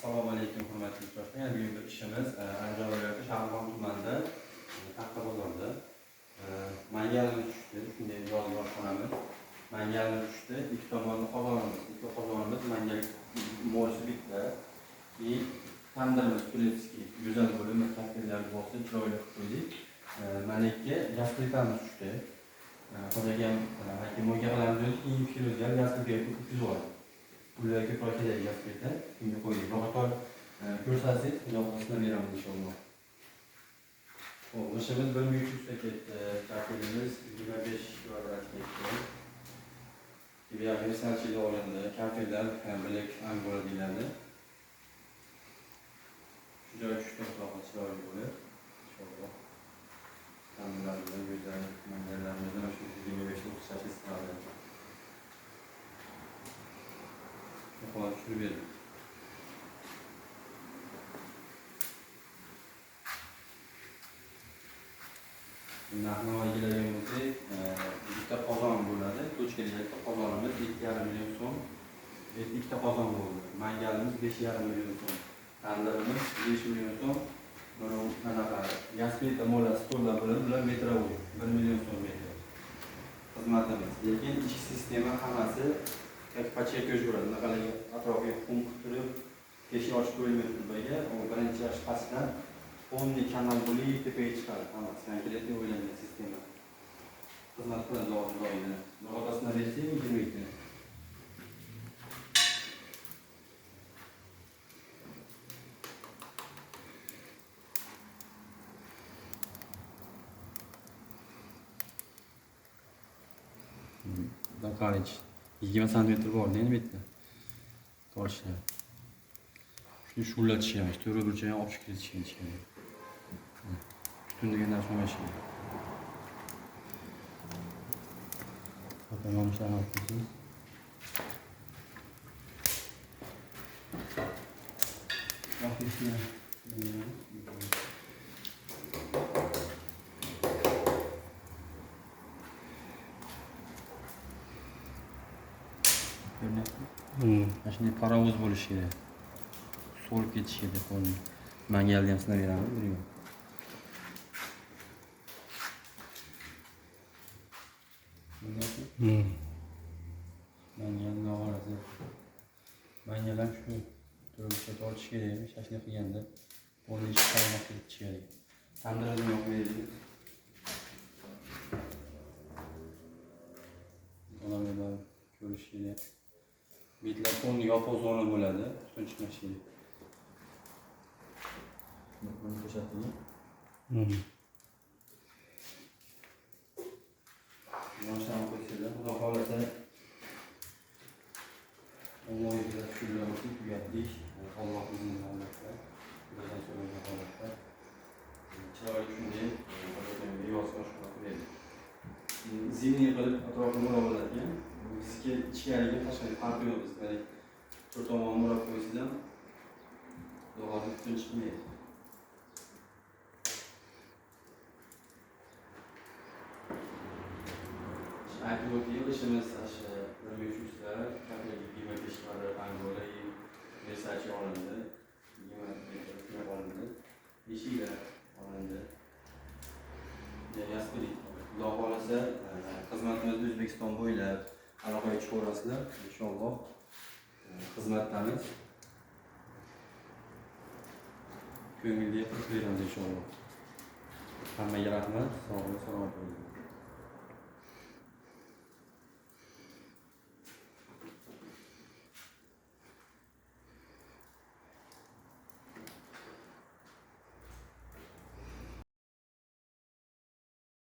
Assalomu alaykum hurmatli do'stlar. Yana bugungi ishimiz Andijon viloyati Shahrixon tumanida Taxta bozorida mangalimiz tushdi. Shunday yozib boshlanamiz. Mangalimiz tushdi. Ikki tomonda qozonimiz. Ikki qozonimiz mangal mo'lsi bitta. И tandirimiz tuletskiy go'zal bo'lib, mutaxassislar bo'lsa chiroyli qilib qo'ydik. Mana ikki gaz plitamiz tushdi. Xudoga hakim qilamiz. Keyin fikrimizga gaz plitaga tushib ularga proyektdagi gaz plita shunga qo'ydik. Ro'yxat ko'rsatsangiz, ilovasini beramiz inshaalloh. Xo'p, ishimiz 1300 ta ketdi. Tarkibimiz 25 kvadrat ketdi. Tibiyaga sanchiga olindi. Kafellar bilak angora deyiladi. Shu joy tushdi chiroyli bo'lib. Inshaalloh. Ta'minlar bilan go'zal mangallarimizni shu 25 38 kvadrat. Xo'p, tushirib berdim. Narx-navoiylarga bo'lsak, bitta qozon bo'ladi. Ko'chkilik qozonimiz 2,5 million so'm. Ikkita qozon bo'ldi. Mangalimiz 5,5 million so'm. Tandirimiz 5 million so'm. Mana gaz plita mo'la stollar bilan bular metrovoy 1 million so'm metr. Xizmatimiz. Lekin ichki sistema hammasi pachka bo'ladi. Naqalaga atrofiga qum qilib, peshni ochib qo'yilmaydi turbaga. U birinchi pastdan qumni kanal bo'lib tepaga chiqadi. Hammasi konkretni o'ylangan sistema. Xizmat qiladi doimiy. Bahotasini bersak, 22. Qarang, 20 cm borda endi bu yerda. Toshlar. Shuni shullatishamiz, to'g'ri burchakni olib chiqib ketishamiz. Butun degan narsa mana shu. Tamam, shahar qilsin. Mana shunday parovoz bo'lishi kerak. So'lib ketishi kerak qo'lni. Mangalni ham sinab beramiz, buning. Mangalni orasi. Mangalar shu turibcha tortish kerak, shashlik qilganda. Qo'lni ichi qaymoq ketishi kerak. Tandirni yo'q berdik. Onalar ko'rish kerak. Bitlar qo'lni yopiq zona bo'ladi, tutun chiqmashi kerak. Buni ko'rsating. Yoshdan qo'ysanglar, xudo xolasa Allohga shukrlar olsun, tugatdik. Alloh bizning holatda, bizdan so'ragan holatda chiroyli shunday yozga shunaqa berdi. Zimniy qilib atrofini o'rab oladigan. Bizga ichkariga tashqari farqi yo'q. Bizga to'rt tomonni o'rab qo'ysangiz ham xudo tutun chiqmaydi. Aytib o'taylik, ishimiz o'sha 1300 ta, kafelga 25 kvadrat angora, Versace olindi, 20 metr olindi, eshiklar olindi. Gaz plita. Xudo xolasa, xizmatimizni O'zbekiston bo'ylab aloqaga chiqaverasizlar. Inshaalloh xizmatdamiz. Ko'ngilli qilib beramiz inshaalloh. Hammaga rahmat, sog' bo'ling, salomat bo'ling.